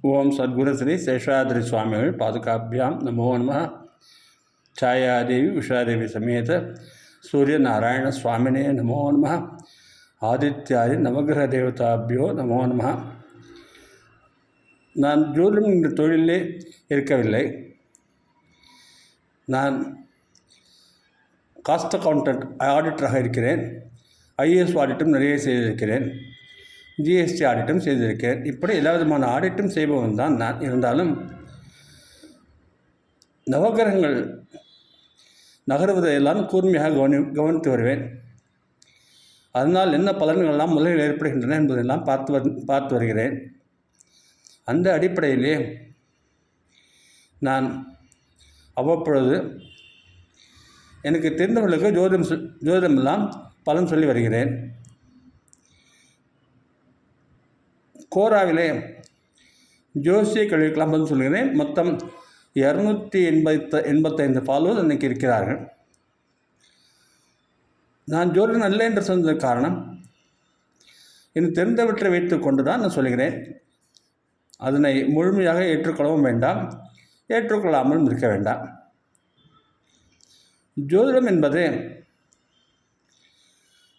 ஓம் சத்குரு ஸ்ரீ சேஷாத்ரி சுவாமிகள் பாதுகாபியாம் நமோ நம. சாயாதேவி உஷாதேவி சமேத சூரிய நாராயண சுவாமினே நமோ நம. ஆதித்யாதி நவகிரக தேவதாபியோ நமோ நம. நான் ஜோதிடம் என்ற தொழிலே இருக்கவில்லை. நான் காஸ்ட் அக்கௌண்டன்ட் ஆடிட்டராக இருக்கிறேன். ஐஏஎஸ் ஆடிட்டும் நிறைய செய்திருக்கிறேன். ஜிஎஸ்டி ஆடிட்டும் செய்திருக்கிறேன். இப்படி எல்லா விதமான ஆடிட்டும் செய்பவன் தான் நான். இருந்தாலும் நவகிரகங்கள் நகருவதையெல்லாம் கூர்மையாக கவனித்து வருவேன். அதனால் என்ன பலன்களெல்லாம் உலகில் ஏற்படுகின்றன என்பதெல்லாம் பார்த்து வருகிறேன். அந்த அடிப்படையிலே நான் அவ்வப்பொழுது எனக்கு தெரிந்தவர்களுக்கு ஜோதிடமெல்லாம் பலன் சொல்லி வருகிறேன். கோராவிலே ஜோசிய கல்விக்கெல்லாம் பதில் சொல்கிறேன். மொத்தம் 285 ஃபாலோவர்ஸ் அன்றைக்கி இருக்கிறார்கள். நான் ஜோதிடம் அல்ல என்று சொன்னதற்கு காரணம் எனக்கு தெரிந்தவற்றை வைத்து கொண்டு தான் நான் சொல்கிறேன். அதனை முழுமையாக ஏற்றுக்கொள்ளவும் வேண்டாம், ஏற்றுக்கொள்ளாமலும் இருக்க வேண்டாம். ஜோதிடம் என்பது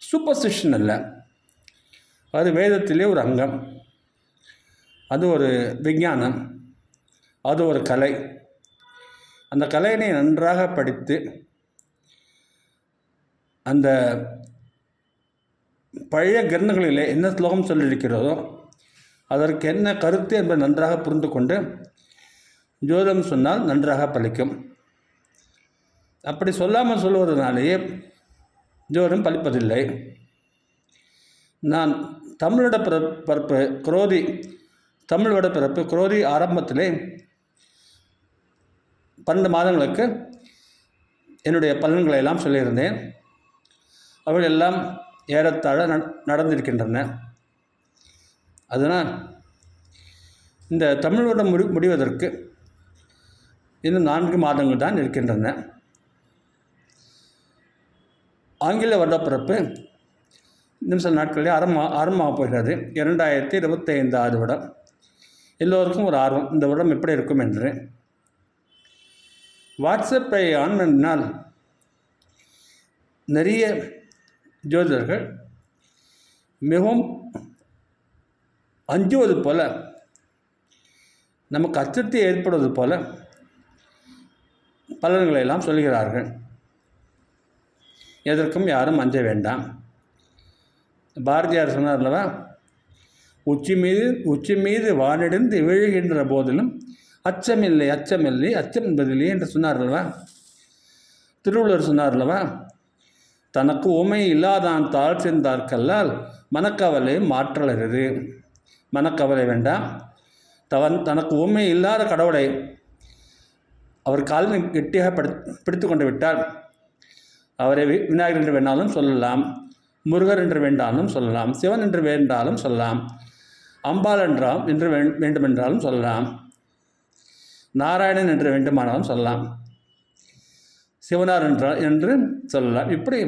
சூப்பர்ஸ்டிஷன் அல்ல. அது வேதத்திலே ஒரு அங்கம். அது ஒரு விஞ்ஞானம், அது ஒரு கலை. அந்த கலையினை நன்றாக படித்து அந்த பழைய கிரந்தங்களிலே என்ன ஸ்லோகம் சொல்லியிருக்கிறதோ அதற்கு என்ன கருத்து என்பதை நன்றாக புரிந்து கொண்டு ஜோதிடம் சொன்னால் நன்றாக பலிக்கும். அப்படி சொல்லாமல் சொல்லுவதனாலேயே ஜோதிடம் பலிப்பதில்லை. நான் தமிழோட பிறப்பு குரோதி, தமிழோட பிறப்பு குரோதி ஆரம்பத்திலே 12 மாதங்களுக்கு என்னுடைய பலன்களை எல்லாம் சொல்லியிருந்தேன். அவைகள் எல்லாம் ஏறத்தாழ நடந்திருக்கின்றன. அதனால் இந்த தமிழ் வருடம் முடிவதற்கு இன்னும் 4 மாதங்கள் தான் இருக்கின்றன. ஆங்கில வருடப்பிறப்பு இன்னும் சில நாட்களிலே ஆரம்பமாக போகிறது. 2025 வருடம். எல்லோருக்கும் ஒரு ஆர்வம், இந்த வருடம் எப்படி இருக்கும் என்று. வாட்ஸ்அப்பை ஆன் பண்ணினால் நிறைய ஜோதிடர்கள் மிகவும் அஞ்சுவது போல, நமக்கு அச்சத்தை ஏற்படுவது போல பலன்களை எல்லாம் சொல்கிறார்கள். எதற்கும் யாரும் அஞ்ச வேண்டாம். பாரதியார் சொன்னார் அல்லவா, உச்சி மீது வானிடிந்து விழுகின்ற போதிலும் அச்சமில்லை அச்சம் என்பதில்லை என்று சொன்னார் அல்லவா. திருவள்ளுவர் சொன்னார் அல்லவா, தனக்கு உமை இல்லாதான் தாழ் சென்றார்கல்லால் மனக்கவலை மாற்றலருது. மனக்கவலை வேண்டாம். தனக்கு உண்மை இல்லாத கடவுளை அவர் காலில் கெட்டியாக பிடித்து கொண்டு விட்டால் அவரை விநாயகர் என்று வேண்டாலும் சொல்லலாம், முருகர் என்று வேண்டாலும் சொல்லலாம், சிவன் என்று வேண்டாலும் சொல்லலாம், அம்பாள் என்று வேண்டுமென்றாலும் சொல்லலாம், நாராயணன் என்று வேண்டுமானாலும் சொல்லலாம், சிவனார் என்று சொல்லலாம், இப்படி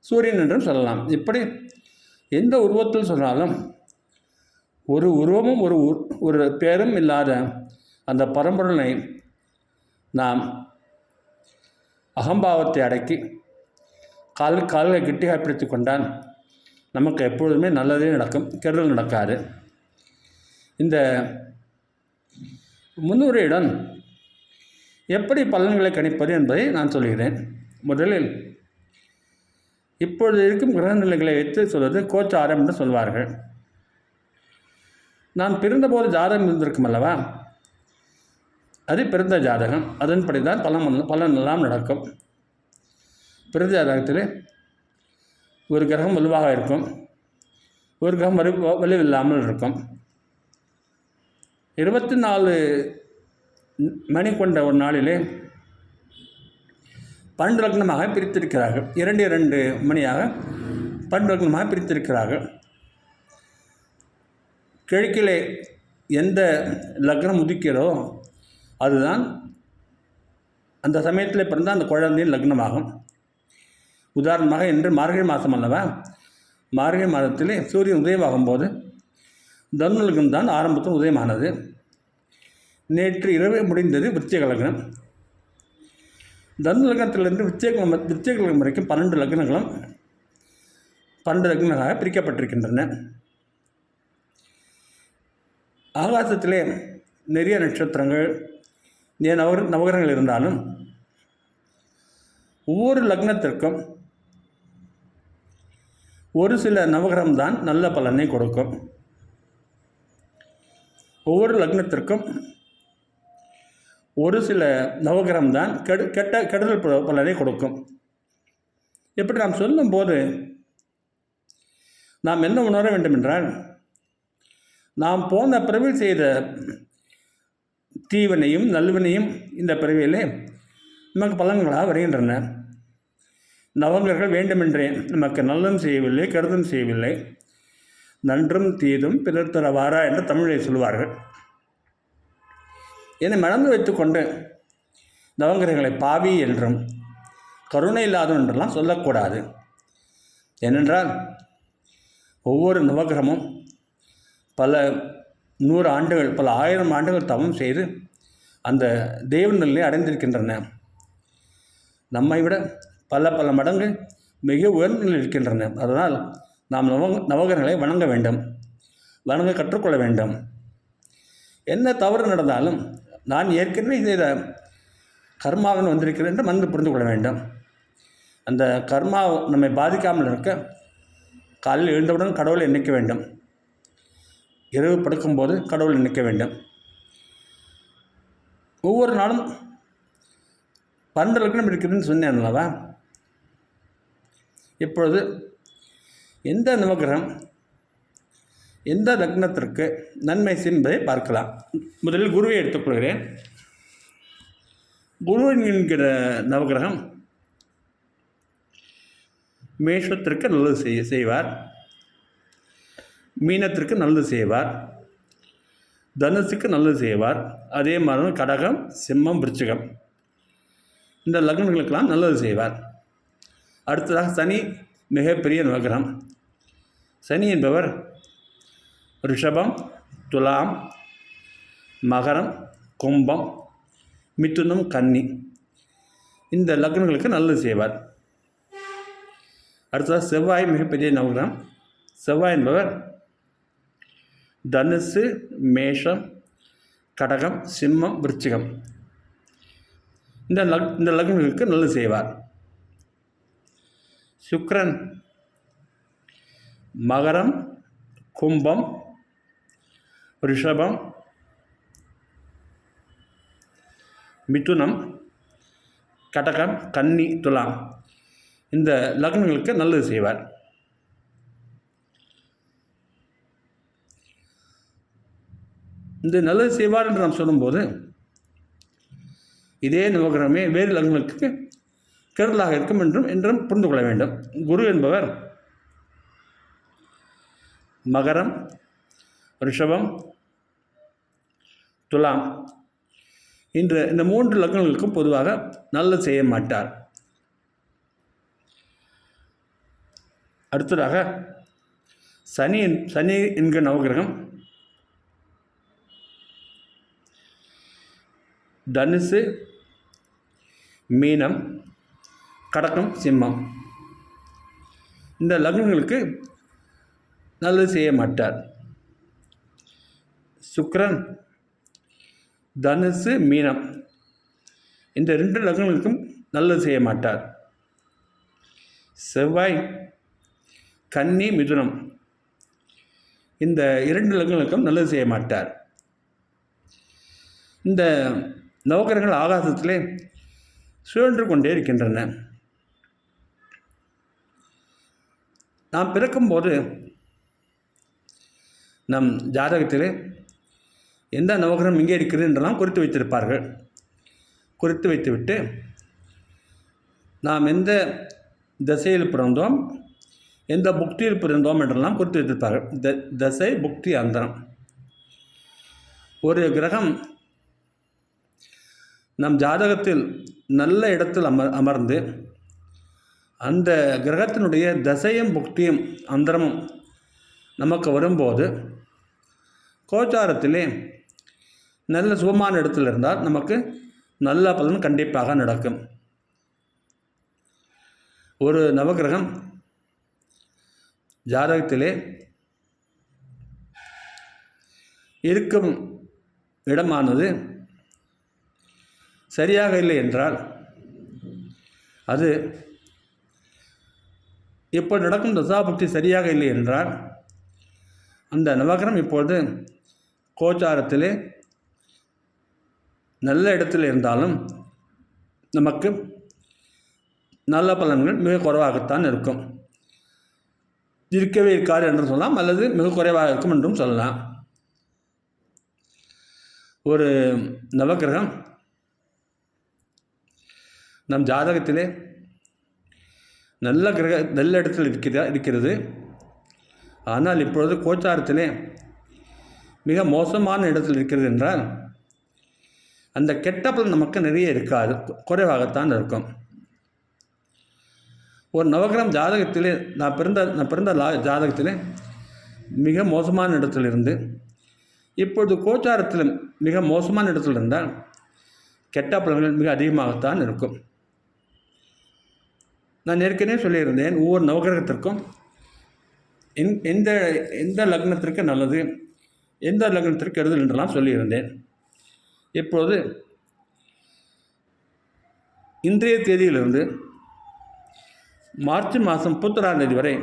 சூரியன் என்றும் சொல்லலாம். இப்படி எந்த உருவத்தில் சொன்னாலும் ஒரு உருவமும் ஒரு பேரும் இல்லாத அந்த பரம்பொருளை நாம் அகம்பாவத்தை அடக்கி கால்களை கெட்டியாக பிடித்து கொண்டால் நமக்கு எப்பொழுதுமே நல்லதே நடக்கும், கெடுதல் நடக்காது. இந்த முன்னுரையுடன் எப்படி பலன்களை கணிப்பது என்பதை நான் சொல்கிறேன். முதலில் இப்பொழுது இருக்கும் கிரக நிலைகளை வைத்து சொல்வது கோச்சாரம் என்று சொல்வார்கள். நான் பிறந்தபோது ஜாதகம் இருந்திருக்கும் அல்லவா, அது பிறந்த ஜாதகம். அதன்படி தான் பலனெல்லாம் நடக்கும். பிறந்த ஜாதகத்தில் ஒரு கிரகம் வலுவாக இருக்கும், ஒரு கிரகம் வலுவில்லாமல் இருக்கும். 24 மணி கொண்ட ஒரு நாளிலே 12 லக்னமாக பிரித்திருக்கிறார்கள். 2 மணியாக 12 லக்னமாக பிரித்திருக்கிறார்கள். கிழக்கிலே எந்த லக்னம் உதிக்கிறோ அதுதான் அந்த சமயத்தில் பிறந்தால் அந்த குழந்தையின் லக்னமாகும். உதாரணமாக இன்று மார்கழி மாதம் அல்லவா, மார்கழி மாதத்திலே சூரியன் உதயமாகும்போது தனுலகம் தான் ஆரம்பத்தில் உதயமானது. நேற்று இரவு முடிந்தது விருச்சிக லக்னம். தனு லக்னத்திலிருந்து விருச்சிக லக்னம் வரைக்கும் 12 லக்னங்களும் 12 லக்னங்களாக பிரிக்கப்பட்டிருக்கின்றன. ஆகாசத்திலே நிறைய நட்சத்திரங்கள் நவகிரகங்கள் இருந்தாலும் ஒவ்வொரு லக்னத்திற்கும் ஒரு சில நவகிரகம்தான் நல்ல பலனை கொடுக்கும். ஒவ்வொரு லக்னத்திற்கும் ஒரு சில நவகிரகம்தான் கெடுதல் பலனை கொடுக்கும். இப்படி நாம் சொல்லும்போது நாம் என்ன உணர வேண்டும் என்றால், நாம் போன பிறவில் செய்த தீவினையும் நல்வினையும் இந்த பிறவியிலே நமக்கு பலன்களாக வருகின்றன. நவகிரகங்கள் வேண்டுமென்றே நமக்கு நல்லதும் செய்யவில்லை, கெடுதலும் செய்யவில்லை. நன்றும் தீதும் பிறர் தரவாரா என்று தமிழில் சொல்வார்கள். என்னை மறந்து வைத்துக்கொண்டு நவகிரகங்களை பாவி என்றும் கருணை இல்லாதவன் என்றெல்லாம் சொல்லக்கூடாது. ஏனென்றால் ஒவ்வொரு நவகிரகமும் பல 100 ஆண்டுகள், பல 1000 ஆண்டுகள் தவம் செய்து அந்த தெய்வ நிலையை அடைந்திருக்கின்றன. நம்மை விட பல மடங்கு மிக உயர்ந்த நிலையில் இருக்கின்றன. அதனால் நாம் நவகிரகங்களை வணங்க வேண்டும், வணங்க கற்றுக்கொள்ள வேண்டும். என்ன தவறு நடந்தாலும் நான் ஏற்கனவே செய்த கர்மாவின் வந்திருக்கிறேன் என்று மனது புரிந்து கொள்ள வேண்டும். அந்த கர்மா நம்மை பாதிக்காமல் இருக்க காலையில் எழுந்தவுடன் கடவுளை எண்ணிக்க வேண்டும். இரவு படுக்கும்போது கடவுளை எண்ணிக்க வேண்டும். ஒவ்வொரு நாளும் 12 லக்னம் இருக்குதுன்னு சொன்னேன் அல்லவா? இப்பொழுது எந்த நவகிரகம் எந்த லக்னத்திற்கு நன்மை என்பதை பார்க்கலாம். முதலில் குருவை எடுத்துக்கொள்கிறேன். குரு என்கிற நவகிரகம் மேஷத்திற்கு நல்லது செய்வார், மீனத்திற்கு நல்லது செய்வார், தனுசுக்கு நல்லது செய்வார். அதே மாதிரி கடகம், சிம்மம், விருச்சிகம் இந்த லக்னங்களுக்கெல்லாம் நல்லது செய்வார். அடுத்ததாக சனி மிகப்பெரிய நவகிரகம். சனி என்பவர் ரிஷபம், துலாம், மகரம், கும்பம், மிதுனம், கன்னி இந்த லக்னங்களுக்கு நல்லது செய்வார். அடுத்ததாக செவ்வாய் மிகப்பெரிய நவகிரகம். செவ்வாய் என்பவர் தனுசு, மேஷம், கடகம், சிம்மம், விருச்சிகம் இந்த லக்னங்களுக்கு நல்லது செய்வார். சுக்கிரன் மகரம், கும்பம், ரிஷபம், மிதுனம், கடகம், கன்னி, துலாம் இந்த லக்னங்களுக்கு நல்லது செய்வார். இந்த நல்லது செய்வார் என்று நாம் சொல்லும்போது இதே நவகிரகமே வேறு லக்னங்களுக்கு கெடுதலாக இருக்கும் என்றும் புரிந்து கொள்ள வேண்டும். குரு என்பவர் மகரம், ரிஷபம், துலாம் இந்த 3 லக்னங்களுக்கும் பொதுவாக நல்லது செய்ய மாட்டார். அடுத்ததாக சனி என்கிற நவகிரகம் தனுசு, மீனம், கடகம், சிம்மம் இந்த லக்னங்களுக்கு நல்லது செய்ய மாட்டார். சுக்கிரன் தனுசு, மீனம் இந்த 2 லக்னங்களுக்கும் நல்லது செய்ய மாட்டார். செவ்வாய் கன்னி, மிதுனம் இந்த 2 லக்னங்களுக்கும் நல்லது செய்ய மாட்டார். இந்த நவகிரகங்கள் ஆகாசத்திலே சுழன்று கொண்டே இருக்கின்றன. நாம் பிறக்கும்போது நம் ஜாதகத்திலே எந்த நவகிரகம் இங்கே இருக்கிறது என்றெல்லாம் குறித்து வைத்திருப்பார்கள். குறித்து வைத்துவிட்டு நாம் எந்த திசையில் பிறந்தோம், எந்த புக்தியில் பிறந்தோம் என்றெல்லாம் குறித்து வைத்திருப்பார்கள். தசை, புக்தி, அந்தரம். ஒரு கிரகம் நம் ஜாதகத்தில் நல்ல இடத்தில் அமர்ந்து அந்த கிரகத்தினுடைய தசையும் புக்தியும் அந்தரமும் நமக்கு வரும்போது கோச்சாரத்திலே நல்ல சுகமான இடத்துல இருந்தால் நமக்கு நல்ல பலன் கண்டிப்பாக நடக்கும். ஒரு நவகிரகம் ஜாதகத்திலே இருக்கும் இடமானது சரியாக இல்லை என்றால் அது இப்போ நடக்கும் தசாபுக்தி சரியாக இல்லை என்றால் அந்த நவகிரகம் இப்பொழுது கோச்சாரத்திலே நல்ல இடத்தில் இருந்தாலும் நமக்கு நல்ல பலன்கள் மிக குறைவாகத்தான் இருக்கும். இருக்கவே இருக்காது என்று சொல்லலாம், அல்லது மிக குறைவாக இருக்கும் என்றும் சொல்லலாம். ஒரு நவகிரகம் நம் ஜாதகத்திலே நல்ல இடத்தில் இருக்கிறது. ஆனால் இப்பொழுது கோச்சாரத்திலே மிக மோசமான இடத்தில் இருக்கிறது என்றால் அந்த கெட்ட பலன் நமக்கு நிறைய இருக்காது, குறைவாகத்தான் இருக்கும். ஒரு நவகிரகம் ஜாதகத்திலே நான் பிறந்த ஜாதகத்திலே மிக மோசமான இடத்தில் இருந்து இப்பொழுது கோச்சாரத்தில் மிக மோசமான இடத்தில் இருந்தால் கெட்ட பலன்கள் மிக அதிகமாகத்தான் இருக்கும். நான் ஏற்கனவே சொல்லியிருந்தேன், ஒவ்வொரு நவகிரகத்திற்கும் எந்த லக்னத்திற்கு நல்லது, எந்த லக்னத்திற்கு கெடுதல் என்றெல்லாம் சொல்லியிருந்தேன். இப்பொழுது இன்றைய தேதியிலிருந்து மார்ச் மாதம் 31ஆம் தேதி வரை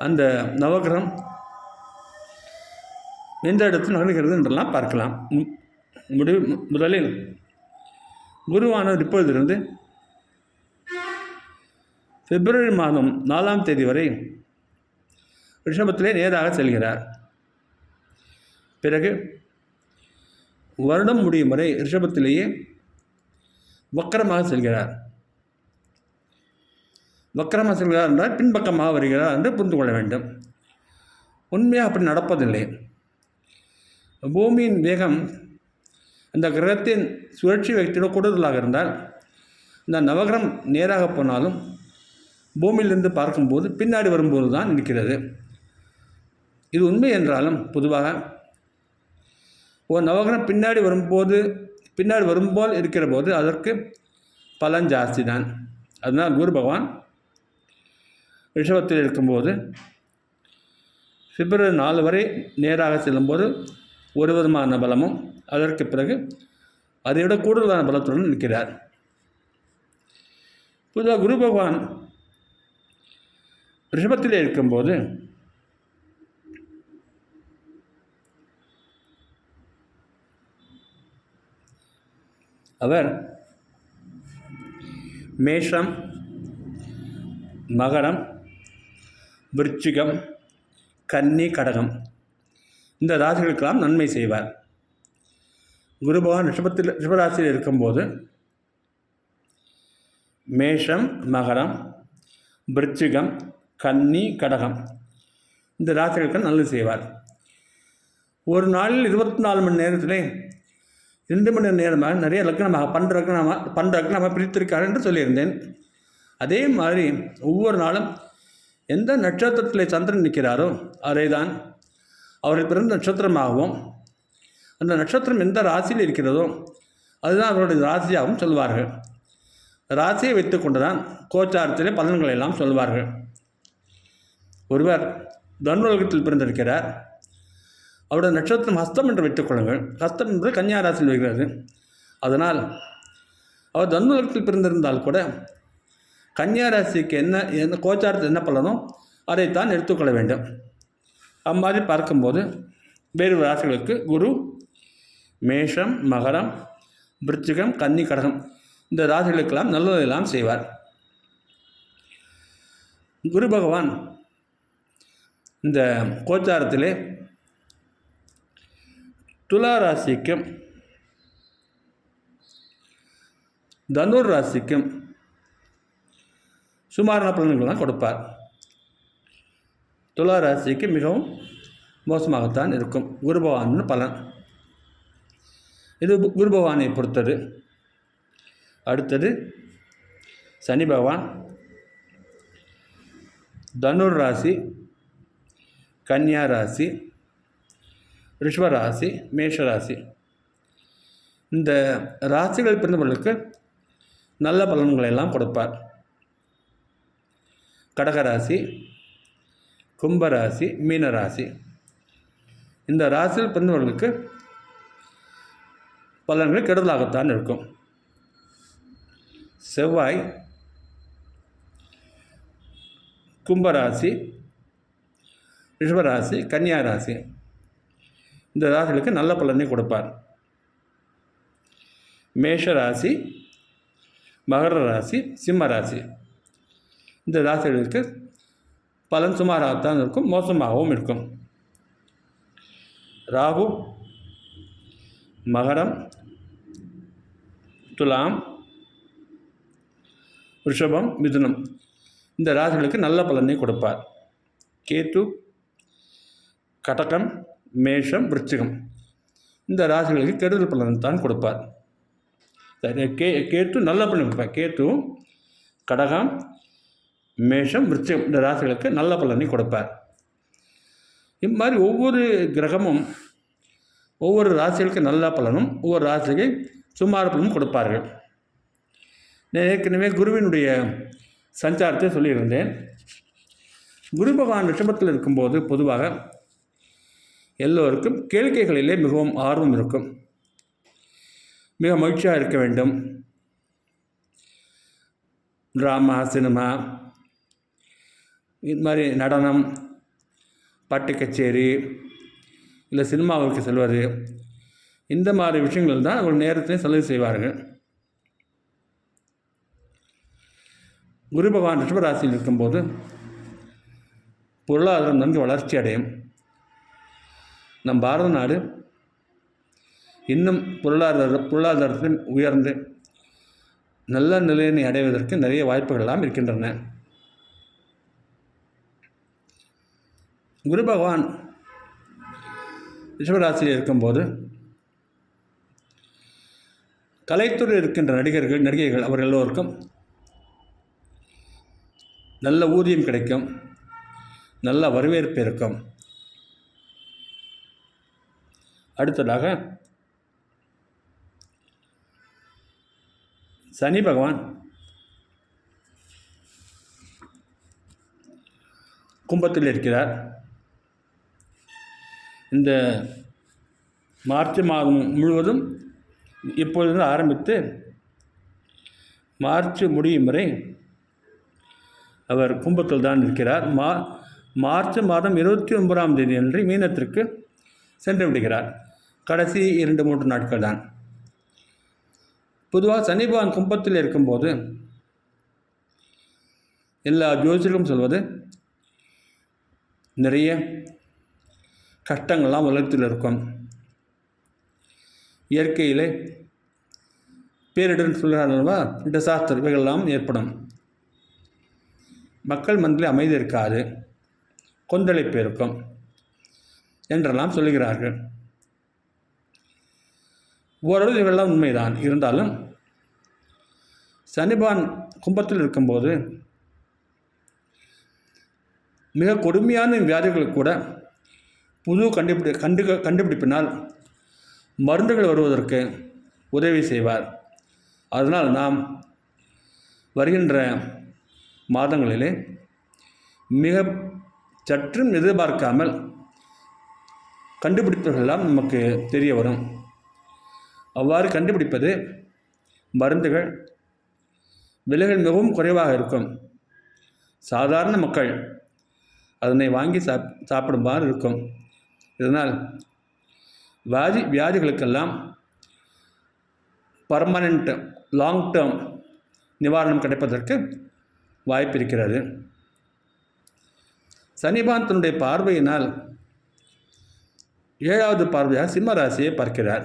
அந்த நவகிரகம் எந்த இடத்தில் நகர்கிறது என்றெல்லாம் பார்க்கலாம். முதலில் குருவானவர் இப்பொழுதிலிருந்து பிப்ரவரி மாதம் 4ஆம் தேதி வரை ரிஷபத்திலே நேராக செல்கிறார். பிறகு வருடம் முடியும் வரை ரிஷபத்திலேயே வக்கரமாக செல்கிறார். வக்கரமாக செல்கிறார் என்றால் பின்பக்கமாக வருகிறார் என்று புரிந்து கொள்ள வேண்டும். உண்மையாக அப்படி நடப்பதில்லை. பூமியின் வேகம் அந்த கிரகத்தின் சுழற்சி வேகத்திட கூடுதலாக இருந்தால் இந்த நவகிரகம் நேராக போனாலும் பூமியிலிருந்து பார்க்கும்போது பின்னாடி வரும்போது தான் இருக்கிறது. இது உண்மை என்றாலும் பொதுவாக ஒரு நவகிரகம் பின்னாடி வரும்போல் இருக்கிற போது அதற்கு பலன் ஜாஸ்தி தான். அதனால் குரு பகவான் ரிஷபத்தில் இருக்கும்போது பிப்ரவரி 4 வரை நேராக செல்லும்போது ஒரு விதமான பலமும் அதற்கு பிறகு அதைவிட கூடுதலான பலத்துடன் இருக்கிறார். பொதுவாக குரு பகவான் ரிஷபத்திலே இருக்கும்போது அவர் மேஷம், மகரம், விருச்சிகம், கன்னி, கடகம் இந்த ராசிகளுக்கெல்லாம் நன்மை செய்வார். குரு பகவான் ரிஷபராசியில் இருக்கும்போது மேஷம், மகரம், விருச்சிகம், கன்னி, கடகம் இந்த ராசிகளுக்கு நல்லது செய்வார். ஒரு நாளில் 24 மணி நேரத்திலே 2 மணி நேரமாக நிறைய லக்னமாக 12 லக்னமாக பிரித்திருக்கார் என்று சொல்லியிருந்தேன். அதே மாதிரி ஒவ்வொரு நாளும் எந்த நட்சத்திரத்தில் சந்திரன் நிற்கிறாரோ அதை தான் அவர்கள் பிறந்த நட்சத்திரமாகவும் அந்த நட்சத்திரம் எந்த ராசியில் இருக்கிறதோ அதுதான் அவருடைய ராசியாகவும் சொல்வார்கள். ராசியை வைத்து கொண்டு தான் கோச்சாரத்திலே பலன்களை எல்லாம் சொல்வார்கள். ஒருவர் தனுலகத்தில் பிறந்திருக்கிறார், அவருடைய நட்சத்திரம் ஹஸ்தம் என்று வைத்துக் கொள்ளுங்கள். ஹஸ்தம் என்பது கன்னியா ராசியில் வருகிறது. அதனால் அவர் தனுலகத்தில் பிறந்திருந்தால் கூட கன்னியா ராசிக்கு என்ன கோச்சாரத்தில் என்ன பலனோ அதைத்தான் எடுத்துக்கொள்ள வேண்டும். அம்மாதிரி பார்க்கும்போது வேறு ராசிகளுக்கு குரு மேஷம், மகரம், விருச்சிகம், கன்னி, கடகம் இந்த ராசிகளுக்கெல்லாம் நல்லதெல்லாம் செய்வார். குரு பகவான் இந்த கோச்சாரத்திலே துலா ராசிக்கும் தனுர் ராசிக்கும் சுமாரான பலன்கள் தான் கொடுப்பார். துலா ராசிக்கு மிகவும் மோசமாகத்தான் இருக்கும் குரு பகவான் பலன். இது குரு பகவானை பொறுத்தது. அடுத்தது சனி பகவான் தனுர் ராசி, கன்னியா ராசி, ரிஷபராசி, மேஷராசி. இந்த ராசிகள் பிறந்தவர்களுக்கு நல்ல பலன்களை எல்லாம் கொடுப்பார். கடகராசி, கும்பராசி, மீனராசி. இந்த ராசியில் பிறந்தவர்களுக்கு பலன்கள் கெடுதலாகத்தான் இருக்கும். செவ்வாய் கும்பராசி, ரிஷபராசி, கன்னியாராசி. இந்த ராசிகளுக்கு நல்ல பலனை கொடுப்பார். மேஷராசி, மகர ராசி, சிம்ம ராசி. இந்த ராசிகளுக்கு பலன் சுமாராகத்தான் இருக்கும், மோசமாகவும் இருக்கும். ராகு மகரம், துலாம், ரிஷபம், மிதுனம். இந்த ராசிகளுக்கு நல்ல பலனை கொடுப்பார். கேத்து கடகம், மேஷம், விருச்சிகம். இந்த ராசிகளுக்கு கெடுதல் பலன் தான் கொடுப்பார். கேத்து நல்ல பலன் கொடுப்பார். கேத்து கடகம், மேஷம், விருச்சிகம். இந்த ராசிகளுக்கு நல்ல பலனை கொடுப்பார். இம்மாதிரி ஒவ்வொரு கிரகமும் ஒவ்வொரு ராசிகளுக்கு நல்ல பலனும் ஒவ்வொரு ராசிக்கு சுமார் பலனும் கொடுப்பார்கள். நான் ஏற்கனவே குருவினுடைய சஞ்சாரத்தை சொல்லியிருந்தேன். குரு பகவான் ரிஷபத்தில் இருக்கும்போது பொதுவாக எல்லோருக்கும் கேளிக்கைகளிலே மிகவும் ஆர்வம் இருக்கும். மிக மகிழ்ச்சியாக இருக்க வேண்டும். ட்ராமா, சினிமா, இது மாதிரி நடனம், பாட்டு கச்சேரி, இல்லை சினிமாவுக்கு செல்வது, இந்த மாதிரி விஷயங்கள் தான் ஒரு நேரத்தை செலவு செய்வார்கள். குரு பகவான் ரிஷபராசியில் இருக்கும்போது பொருளாதாரம் நன்கு வளர்ச்சி அடையும். நம் பாரத நாடு இன்னும் பொருளாதாரத்தில் உயர்ந்து நல்ல நிலையினை அடைவதற்கு நிறைய வாய்ப்புகள் எல்லாம் இருக்கின்றன. குரு பகவான் ரிஷபராசியில் இருக்கும்போது கலைத்துறையில் இருக்கின்ற நடிகைகள் அவர்கள் எல்லோருக்கும் நல்ல ஊதியம் கிடைக்கும், நல்ல வரவேற்பு இருக்கும். அடுத்ததாக சனி பகவான் கும்பத்தில் இருக்கிறார். இந்த மார்ச் மாதம் முழுவதும் இப்பொழுது ஆரம்பித்து மார்ச் முடியும் வரை அவர் கும்பத்தில் தான் இருக்கிறார். மார்ச் மாதம் 29ஆம் தேதி அன்று மீனத்திற்கு சென்று விடுகிறார். கடைசி 2-3 நாட்கள் தான். பொதுவாக சனி பகவான் கும்பத்தில் இருக்கும்போது எல்லா ஜோதிடர்களும் சொல்வது நிறைய கஷ்டங்கள்லாம் உலகத்தில் இருக்கும். இயற்கையிலே பேரிடர் சொல்கிறார்கள்வா, டிசாஸ்டர் இவைகளெல்லாம் ஏற்படும். மக்கள் மனதில் அமைதி இருக்காது, கொந்தளிப்பு இருக்கும் என்றெல்லாம் சொல்லுகிறார்கள். ஓரளவு இவையெல்லாம் உண்மைதான். இருந்தாலும் சனிபான் கும்பத்தில் இருக்கும்போது மிக கொடுமையான வியாதிகள் கூட புது கண்டுபிடிப்பினால் மருந்துகள் வருவதற்கு உதவி செய்வார். அதனால் நாம் வருகின்ற மாதங்களிலே மிக சற்றும் எதிர்பார்க்காமல் கண்டுபிடிப்புகளெல்லாம் நமக்கு தெரிய வரும். அவ்வாறு கண்டுபிடிப்பது மருந்துகள் விலைகள் மிகவும் குறைவாக இருக்கும். சாதாரண மக்கள் அதனை வாங்கி சாப்பிடுமாறு இருக்கும். இதனால் வியாதிகளுக்கெல்லாம் பர்மனெண்ட் லாங் டேர்ம் நிவாரணம் கிடைப்பதற்கு வாய்ப்பு இருக்கிறது. சனிபான் தன்னுடைய பார்வையினால் 7வது பார்வையாக சிம்ம ராசியை பார்க்கிறார்.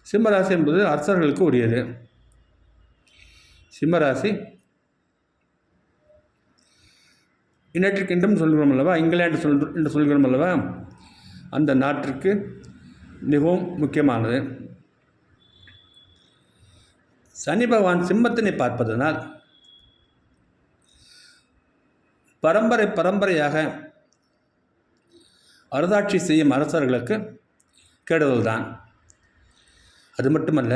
சிம்மராசி என்பது அரசர்களுக்கு உரியது. சிம்மராசி யுனைடெட் கிங்டம் சொல்கிறோம் அல்லவா, இங்கிலாந்து என்று சொல்கிறோம் அல்லவா, அந்த நாட்டிற்கு மிகவும் முக்கியமானது. சனி பகவான் சிம்மத்தினை பார்ப்பதனால் பரம்பரையாக அரசாட்சி செய்யும் அரசர்களுக்கு கெடுதல் தான். அது மட்டுமல்ல,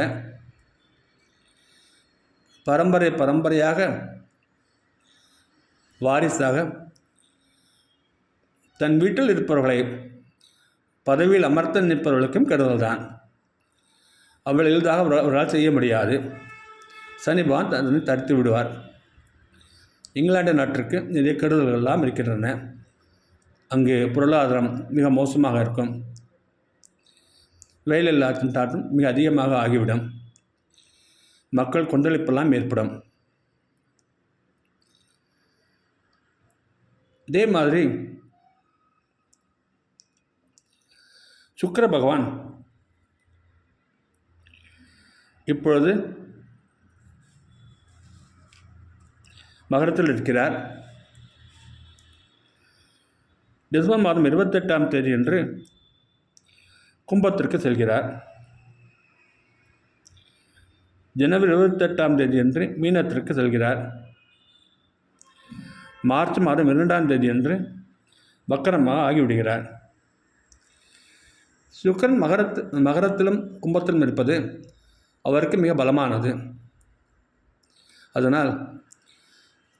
பரம்பரையாக வாரிசாக தன் வீட்டில் இருப்பவர்களை பதவியில் அமர்த்த நிற்பவர்களுக்கும் கெடுதல் தான். அவள் எளிதாக அவர்களால் செய்ய முடியாது. சனி பகவான் அதனை தடுத்து விடுவார். இங்கிலாந்து நாட்டிற்கு நிறைய கெடுதல்கள் எல்லாம் இருக்கின்றன. அங்கு பொருளாதாரம் மிக மோசமாக இருக்கும். வேலையில்லா திண்டாட்டம் மிக அதிகமாக ஆகிவிடும். மக்கள் கொந்தளிப்பெல்லாம் ஏற்படும். இதே மாதிரி சுக்கிர பகவான் இப்பொழுது மகரத்தில் இருக்கிறார். டிசம்பர் மாதம் 28ஆம் தேதி அன்று கும்பத்திற்கு செல்கிறார். ஜனவரி 28ஆம் தேதி அன்று மீனத்திற்கு செல்கிறார். மார்ச் மாதம் 2ஆம் தேதி அன்று வக்கரமாக ஆகிவிடுகிறார். சுக்கிரன் மகரத்திலும் கும்பத்திலும் இருப்பது அவருக்கு மிக பலமானது. அதனால்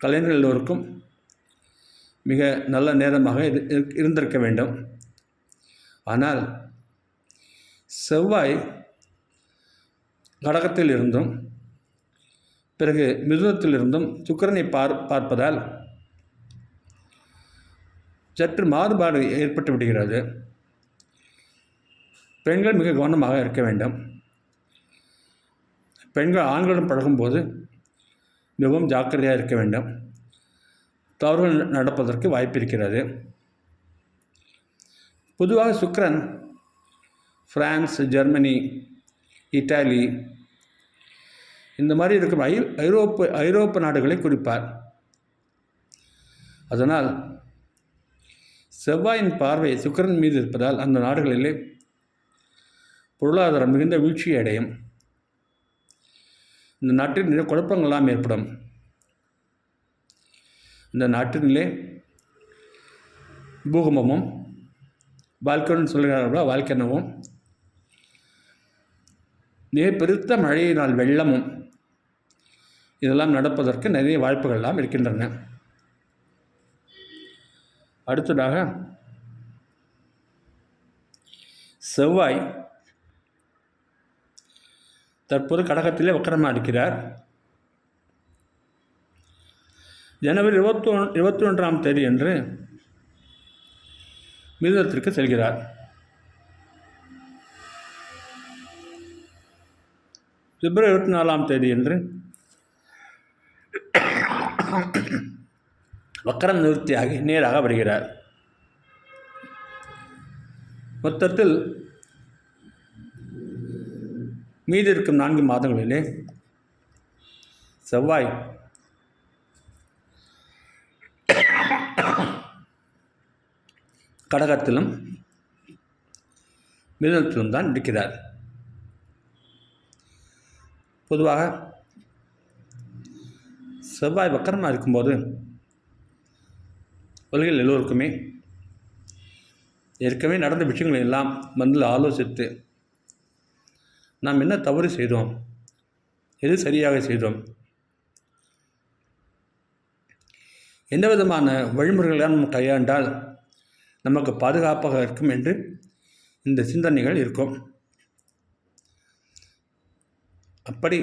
கலைஞர்கள் எல்லோருக்கும் மிக நல்ல நேரமாக இருந்திருக்க வேண்டும். ஆனால் செவ்வாய் கடகத்தில் இருந்தும் பிறகு மிதுனத்தில் இருந்தும் சுக்கிரனை பார்ப்பதால் சற்று மாறுபாடு ஏற்பட்டு விடுகிறது. பெண்கள் மிக கவனமாக இருக்க வேண்டும். பெண்கள் ஆண்களுடன் பழகும்போது மிகவும் ஜாக்கிரதையாக இருக்க வேண்டும். தவறுகள் நடப்பதற்கு வாய்ப்பு இருக்கிறது. பொதுவாக சுக்கிரன் பிரான்ஸ், ஜெர்மனி, இத்தாலி இந்த மாதிரி இருக்கும் ஐரோப்பா நாடுகளை குறிப்பார். அதனால் செவ்வாயின் பார்வை சுக்கிரன் மீது இருப்பதால் அந்த நாடுகளிலே பொருளாதாரம் மிகுந்த வீழ்ச்சியை அடையும். இந்த நாட்டில் நிறைய குழப்பங்கள்லாம் ஏற்படும். இந்த நாட்டிலே பூகம்பமும் வால்கனோன்னு சொல்கிறார்களா வால்கனோவும் மிக பெருத்த மழையினால் வெள்ளமும் இதெல்லாம் நடப்பதற்கு நிறைய வாய்ப்புகள்லாம் இருக்கின்றன. அடுத்ததாக செவ்வாய் தற்போது கடகத்திலே வக்கரமாக இருக்கிறார். ஜனவரி 21ஆம் தேதி அன்று மிதுனத்திற்கு செல்கிறார். பிப்ரவரி 24ஆம் தேதி அன்று வக்கரம் நிவர்த்தியாகி நேராக வருகிறார். மொத்தத்தில் மீதி இருக்கும் 4 மாதங்களிலே செவ்வாய் கடகத்திலும் மிதுனத்திலும் தான் இருக்கிறார். பொதுவாக செவ்வாய் வக்கரமாக இருக்கும்போது உலகில் எல்லோருக்குமே ஏற்கனவே நடந்த விஷயங்களை எல்லாம் வந்து ஆலோசித்து நாம் என்ன தவறு செய்தோம், எது சரியாக செய்தோம், எந்த விதமான வழிமுறைகளால் நம்ம கையாண்டால் நமக்கு பாதுகாப்பாக இருக்கும் என்று இந்த சிந்தனைகள் இருக்கும். அப்படி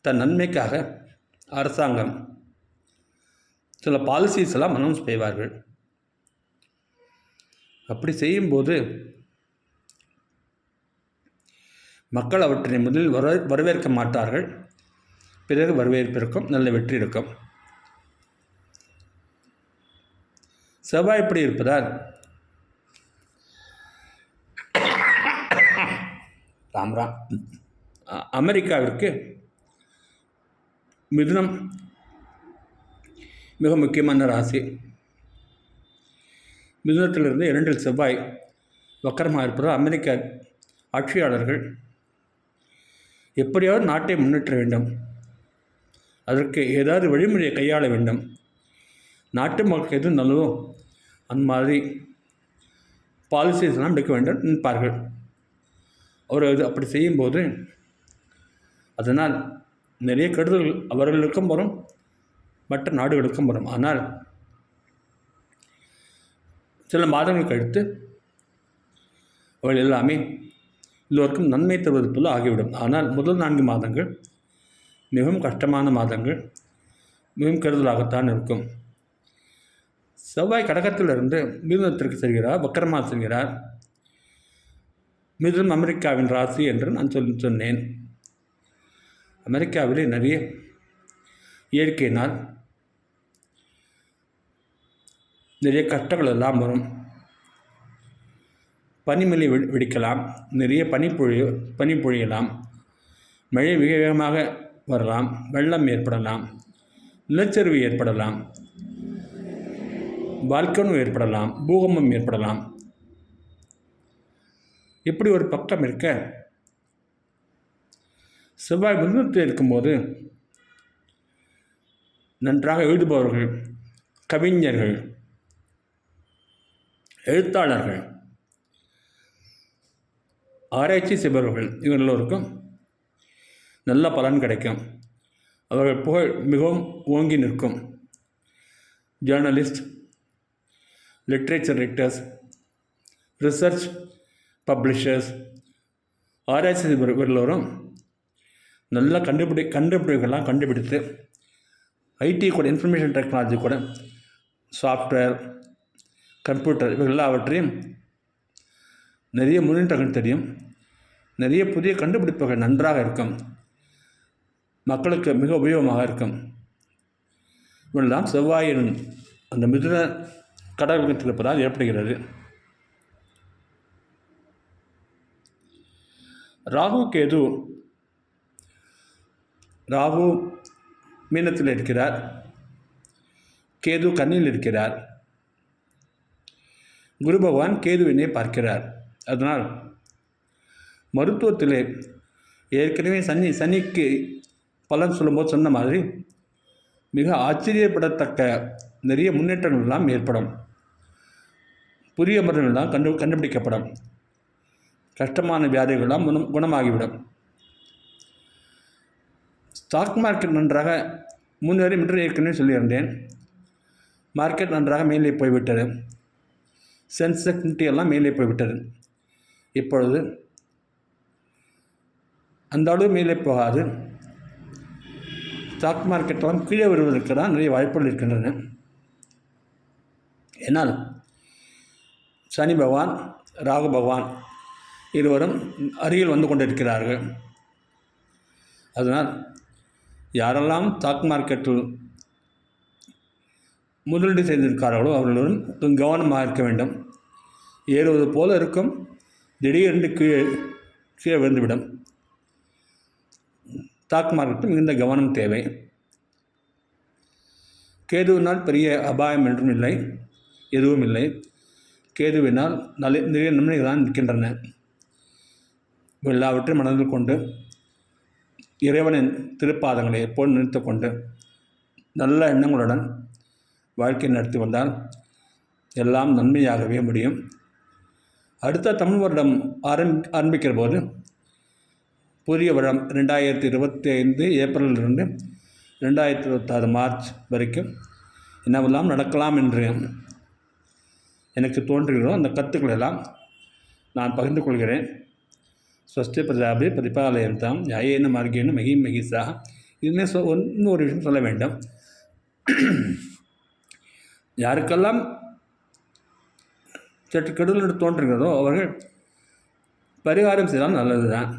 தன் நன்மைக்காக அரசாங்கம் சில பாலிசிஸ் எல்லாம் அனௌன்ஸ் செய்வார்கள். அப்படி செய்யும்போது மக்கள் அவற்றினை முதலில் வரவேற்க மாட்டார்கள். பிறகு வரவேற்பு இருக்கும், நல்ல வெற்றி இருக்கும். செவ்வாய் இப்படி இருப்பதால் ராம்ராம் அமெரிக்காவிற்கு மிதுனம் மிக முக்கியமான ராசி. மிதுனத்திலிருந்து 2இல் செவ்வாய் வக்கரமாக இருப்பதால் அமெரிக்க ஆட்சியாளர்கள் எப்படியாவது நாட்டை முன்னேற்ற வேண்டும், அதற்கு ஏதாவது வழிமுறையை கையாள வேண்டும். நாட்டு மக்களுக்கு எது நல்லதோ அந்த மாதிரி பாலிசிஸ்லாம் எடுக்க வேண்டும் நினைப்பார்கள். அவர்கள் அப்படி செய்யும்போது அதனால் நிறைய கெடுதல்கள் அவர்களுக்கும் வரும், மற்ற நாடுகளுக்கும் வரும். ஆனால் சில மாதங்கள் கழித்து அவர்கள் எல்லாமே எல்லோருக்கும் நன்மை தருவது போல ஆகிவிடும். ஆனால் முதல் 4 மாதங்கள் மிகவும் கஷ்டமான மாதங்கள், மிகவும் கெடுதலாகத்தான் இருக்கும். செவ்வாய் கடகத்திலிருந்து மிதுனத்திற்கு செல்கிறார், வக்கரமாக செல்கிறார். மிதுனம் அமெரிக்காவின் ராசி என்று நான் சொன்னேன். அமெரிக்காவிலே நிறைய இயற்கையினால் நிறைய கஷ்டங்கள் எல்லாம் வரும். பனிமலை வெடிக்கலாம், நிறைய பனி பொழியலாம், மழை மிக வேகமாக வரலாம், வெள்ளம் ஏற்படலாம், நிலச்சரிவு ஏற்படலாம், வால்கனோ ஏற்படலாம், பூகம்பம் ஏற்படலாம். இப்படி ஒரு பக்கம் இருக்க, செவ்வாய் மிதுனத்தில் இருக்கும்போது நன்றாக எழுதுபவர்கள், கவிஞர்கள், எழுத்தாளர்கள், ஆராய்ச்சி செய்பவர்கள் இவங்க எல்லோருக்கும் நல்ல பலன் கிடைக்கும். அவர்கள் புகழ் மிகவும் ஓங்கி நிற்கும். Journalist, literature writers, research publishers, ஆராய்ச்சி செய்பவர்கள் எல்லோரும் நல்ல கண்டுபிடிப்புகள்லாம் கண்டுபிடித்து ஐடி கூட, இன்ஃபர்மேஷன் டெக்னாலஜி கூட, சாஃப்ட்வேர், கம்ப்யூட்டர் இவைகள் எல்லாவற்றையும் நிறைய முன்னேற்றங்கள் தெரியும். நிறைய புதிய கண்டுபிடிப்புகள் நன்றாக இருக்கும், மக்களுக்கு மிக உபயோகமாக இருக்கும். இவெல்லாம் செவ்வாயின் அந்த மிதுன கடகத்தில் இருப்பதால் ஏற்படுகிறது. ராகு மீனத்தில் இருக்கிறார், கேது கன்னியில் இருக்கிறார். குரு பகவான் கேதுவினை பார்க்கிறார். அதனால் மருத்துவத்திலே ஏற்கனவே சனிக்கு பலன் சொல்லும்போது சொன்ன மாதிரி மிக ஆச்சரியப்படத்தக்க நிறைய முன்னேற்றங்கள் எல்லாம் ஏற்படும். புதிய மருந்துகள்லாம் கண்டுபிடிக்கப்படும். கஷ்டமான வியாதிகள்லாம் குணமாகிவிடும். ஸ்டாக் மார்க்கெட் நன்றாக முன்னேறும் என்று ஏற்கனவே சொல்லியிருந்தேன். மார்க்கெட் நன்றாக மேலே போய்விட்டது. சென்செக்ஸ் நிஃப்டி எல்லாம் மேலே போய்விட்டது. இப்பொழுது அந்த அளவு மேலே போகாது. ஸ்டாக் மார்க்கெட்டெல்லாம் கீழே வருவதற்கு தான் நிறைய வாய்ப்புகள் இருக்கின்றன. ஏன்னால் சனி பகவான், ராகு பகவான் இருவரும் அருகில் வந்து கொண்டிருக்கிறார்கள். அதனால் யாரெல்லாம் ஸ்டாக் மார்க்கெட்டில் முதலீடு செய்திருக்கிறார்களோ அவர்களுடன் கவனமாக இருக்க வேண்டும். ஏறுவது போல இருக்கும், திடீரென்று கீழே விழுந்துவிடும். ஸ்டாக் மார்க்கெட்டில் மிகுந்த கவனம் தேவை. கேதுவினால் பெரிய அபாயம் என்றும் இல்லை, எதுவும் இல்லை. கேதுவினால் நிறைய நன்மைகள் தான் இருக்கின்றன. எல்லாவற்றையும் மனதில் கொண்டு இறைவனின் திருப்பாதங்களை எப்போது நிறுத்து கொண்டு நல்ல எண்ணங்களுடன் வாழ்க்கை நடத்தி வந்தால் எல்லாம் நன்மையாகவே முடியும். அடுத்த தமிழ் வருடம் ஆரம்பிக்கிற போது புதிய வருடம் 2025 ஏப்ரலிலிருந்து 2026 மார்ச் வரைக்கும் என்னவெல்லாம் நடக்கலாம் என்று எனக்கு தோன்றுகிறதோ அந்த கருத்துக்கள் எல்லாம் நான் பகிர்ந்து கொள்கிறேன். ஸ்வஸ்தி பிரஜாபதி பரிபாலயந்தாம் நியாயேன மார்கேன மகிம் மகிஷா. இதுமே இன்னொரு விஷயம் சொல்ல வேண்டும். யாருக்கெல்லாம் சற்று கெடுதல் தோன்றுகிறதோ அவர்கள் பரிகாரம் செய்தால் நல்லது தான்.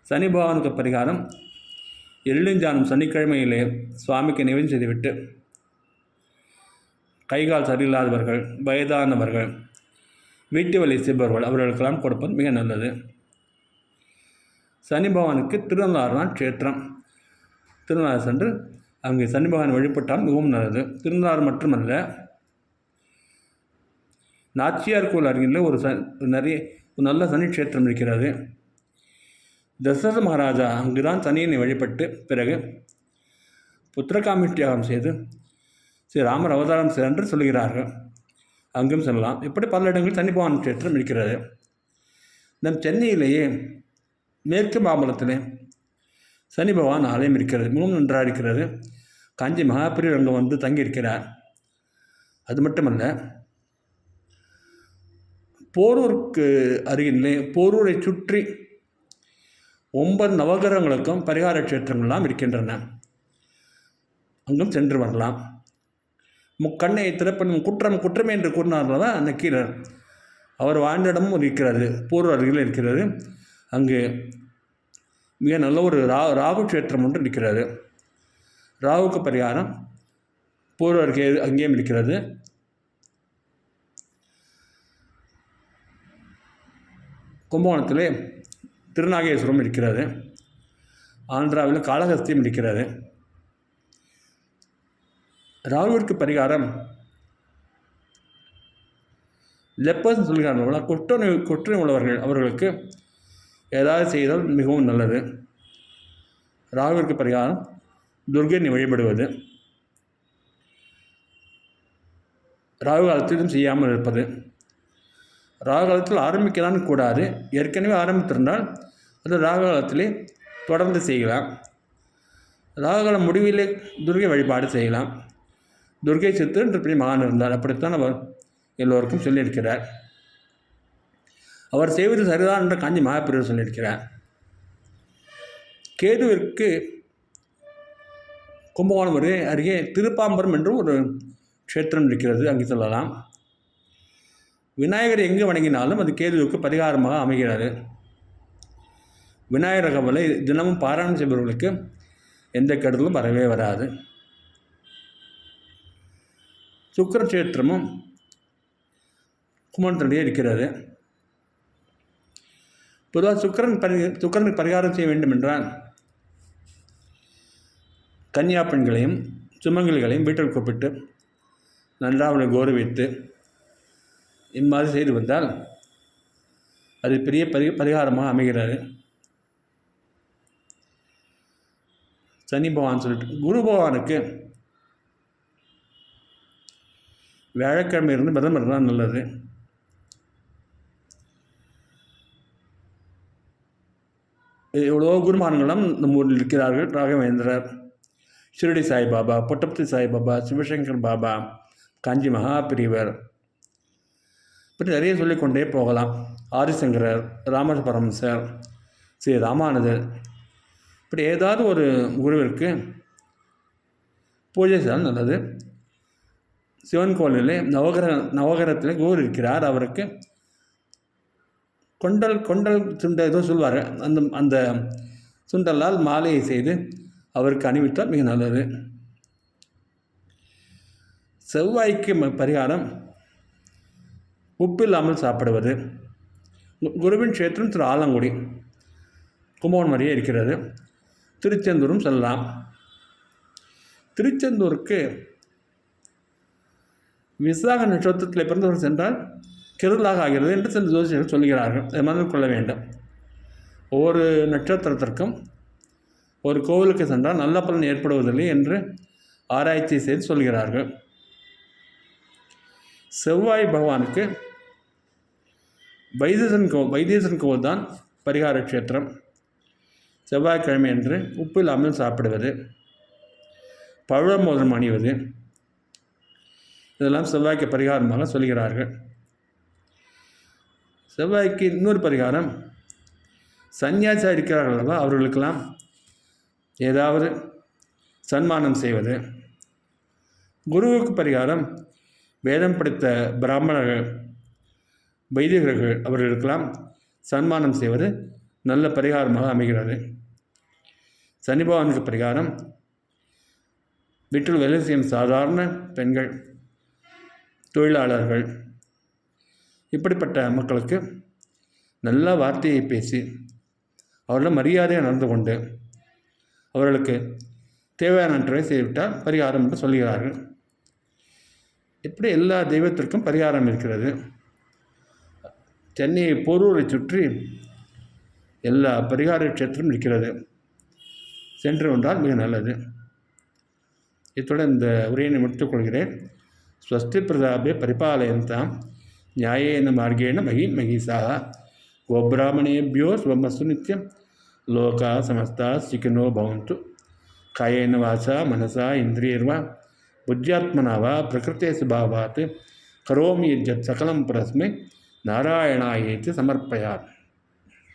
சனி பகவானுக்கு பரிகாரம், எள்ளுஞ்சானம் சனிக்கிழமையிலே சுவாமிக்கு நிவேதனம் செய்துவிட்டு, கைகால் சரியில்லாதவர்கள், வயதானவர்கள், வீட்டு வேலை செய்பவர்கள் அவர்களுக்கெல்லாம் கொடுப்பது மிக நல்லது. சனி பகவானுக்கு திருநள்ளாறுதான் க்ஷேத்திரம். திருநள்ளாறு சென்று அங்கே சனி பகவான் வழிபட்டால் மிகவும் நல்லது. திருநள்ளாறு மட்டுமல்ல, நாச்சியார் கோவில் அருகில் ஒரு நல்ல சனி க்ஷேத்திரம் இருக்கிறது. தசரத மகாராஜா அங்குதான் சனியினை வழிபட்டு பிறகு புத்திரகாமேஷ்டி யாகம் செய்து ஸ்ரீ ராமர் அவதாரம் சென்று சொல்கிறார்கள். அங்கும் செல்லலாம். இப்படி பல இடங்களில் சனி பகவான் க்ஷேத்திரம் இருக்கிறது. நம் சென்னையிலேயே மேற்கு மாம்பலத்திலே சனி பகவான் ஆலயம் இருக்கிறது. மிகவும் நன்றாக இருக்கிறது. காஞ்சி மகாபெரியவர் அங்கே வந்து தங்கியிருக்கிறார். அது மட்டுமல்ல, போரூருக்கு அருகிலே போரூரை சுற்றி 9 நவகிரகங்களுக்கும் பரிகார க்ஷேத்திரங்கள்லாம் இருக்கின்றன. அங்கும் சென்று வரலாம். முக்கண்ணை திறப்பனும் குற்றமே என்று கூறினார்களா நக்கீரர், அவர் வாழ்ந்த இடமும் இருக்கிறது, போரூர் அருகில் இருக்கிறது. அங்கு மிக நல்ல ஒரு ராகு க்ஷேத்திரம் ஒன்று இருக்கிறது. ராகுக்கு பரிகாரம் போரூர் அருகே அங்கேயும் இருக்கிறது. கும்பகோணத்திலே திருநாகேஸ்வரம் இருக்கிறது. ஆந்திராவில் காளஹஸ்தியும் இருக்கிறது. ராகுவிற்கு பரிகாரம் லெப்பர்ஸ் சொல்கிறார்கள், குற்றம் உள்ளவர்கள், அவர்களுக்கு ஏதாவது செய்தால் மிகவும் நல்லது. ராகுவிற்கு பரிகாரம் துர்கையை வழிபடுவது, ராகு காலத்திலும் செய்யாமல் இருப்பது. ராகு காலத்தில் ஆரம்பிக்கலான்னு கூடாது. ஏற்கனவே ஆரம்பித்திருந்தால் அது ராகு காலத்திலே தொடர்ந்து செய்யலாம். ராகு காலம் முடிவிலே துர்கை வழிபாடு செய்யலாம். துர்கை சித்து என்று பெரிய மகான் இருந்தார். அப்படித்தான் அவர் எல்லோருக்கும் சொல்லியிருக்கிறார். அவர் செய்வது சரிதான் என்று காஞ்சி மகாபெரியவர் சொல்லியிருக்கிறார். கேதுவிற்கு கும்பகோணம் அருகே திருப்பாம்பரம் என்று ஒரு க்ஷேத்திரம் இருக்கிறது. அங்கே சொல்லலாம். விநாயகர் எங்கு வணங்கினாலும் அது கேதுவுக்கு பரிகாரமாக அமைகிறது. விநாயகர் கவலை தினமும் பாராயணம் செய்பவர்களுக்கு எந்த கெடுதலும் வரவே வராது. சுக்கிர க்ஷேத்திரமும் கும்பகோணத்திலேயே இருக்கிறது. பொதுவாக சுக்கிரனுக்கு பரிகாரம் செய்ய வேண்டும் என்றால் கன்னியா பெண்களையும் சுமங்கலிகளையும் வீட்டில் கூப்பிட்டு நன்றாக அவளை கௌரவித்து இம்மாதிரி செய்து வந்தால் அது பெரிய பரிகாரமாக அமைகிறது. சனி பகவான் சொல்லிட்டு குரு பகவானுக்கு வியாழக்கிழமை இருந்து விரதம் இருந்தால் நல்லது. எவ்வளோ குருமான்களும் நம்ம ஊரில் இருக்கிறார்கள். ராகவேந்திரர், ஷிரடி சாய்பாபா, புட்டபர்த்தி சாய்பாபா, சிவசங்கர் பாபா, காஞ்சி மகாபெரியவர், இப்படி நிறைய சொல்லிக்கொண்டே போகலாம். ஆதிசங்கரர், ராம பரமஹம்சர், ஸ்ரீ ராமானுஜர், இப்படி ஏதாவது ஒரு குருவிற்கு பூஜை செய்தால் நல்லது. சிவன் கோவிலிலே நவகிரகத்தில் குரு இருக்கிறார். அவருக்கு கொண்டல் சுண்டல் ஏதோ சொல்வார். அந்த சுண்டலால் மாலையை செய்து அவருக்கு அணிவித்தால் மிக நல்லது. செவ்வாய்க்கு பரிகாரம் உப்பில்லாமல் சாப்பிடுவது. குருவின் க்ஷேத்திரம் திரு ஆலங்குடி கும்பகோணம் வரையே இருக்கிறது. திருச்செந்தூரும் செல்லலாம். திருச்செந்தூருக்கு விசாக நட்சத்திரத்தில் பிறந்தவர் சென்றால் கெடுதலாக ஆகிறது என்று சில ஜோசியர்கள் சொல்கிறார்கள். அதை மனதில் கொள்ள வேண்டும். ஒவ்வொரு நட்சத்திரத்திற்கும் ஒரு கோவிலுக்கு சென்றால் நல்ல பலன் ஏற்படுவதில்லை என்று ஆராய்ச்சி செய்து சொல்கிறார்கள். செவ்வாய் பகவானுக்கு வைத்தீஸ்வரன் கோவில் தான் பரிகார க்ஷேத்திரம். செவ்வாய்க்கிழமை என்று உப்பு இல்லாமல் சாப்பிடுவது, பழமோதிரம் அணிவது, இதெல்லாம் செவ்வாய்க்கு பரிகாரமாக சொல்கிறார்கள். செவ்வாய்க்கு இன்னொரு பரிகாரம், சன்னியாசியாக இருக்கிறார்கள் அல்லவா, அவர்களுக்கெல்லாம் ஏதாவது சன்மானம் செய்வது. குருவுக்கு பரிகாரம் வேதம் படித்த பிராமணர்கள், வைதிகர்கள், அவர்களுக்கெல்லாம் சன்மானம் செய்வது நல்ல பரிகாரமாக அமைகிறது. சனி பகவானுக்கு பரிகாரம் வீட்டில் வேலை செய்யும் சாதாரண பெண்கள், தொழிலாளர்கள், இப்படிப்பட்ட மக்களுக்கு நல்ல வார்த்தையை பேசி அவர்களிடம் மரியாதையாக நடந்து கொண்டு அவர்களுக்கு தேவையானவற்றை செய்துவிட்டால் பரிகாரம் என்று சொல்கிறார்கள். இப்படி எல்லா தெய்வத்திற்கும் பரிகாரம் இருக்கிறது. சென்னை போரூரை சுற்றி எல்லா பரிகார க்ஷேத்திரம் இருக்கிறது. சென்று வந்தால் மிக நல்லது. இத்துடன் இந்த உரையினை முடித்துக்கொள்கிறேன். ஸ்வஸ்தி பிரதாபே பரிபாலயந்தாம் நியாயேன மார்கேண மகீசாக கோபிராமணேபியோ ஸ்வமஸ்து நித்யம் லோகா சமஸ்தா சுகினோ பவந்து. காயேன வாசா மனசா இந்திரியர்வா புத்தியாத்மனா வா பிரகிருதே சுபாவாத் கரோமி யத் சகலம் பரஸ்மை நாராயணாயேதி சமர்ப்பயாமி.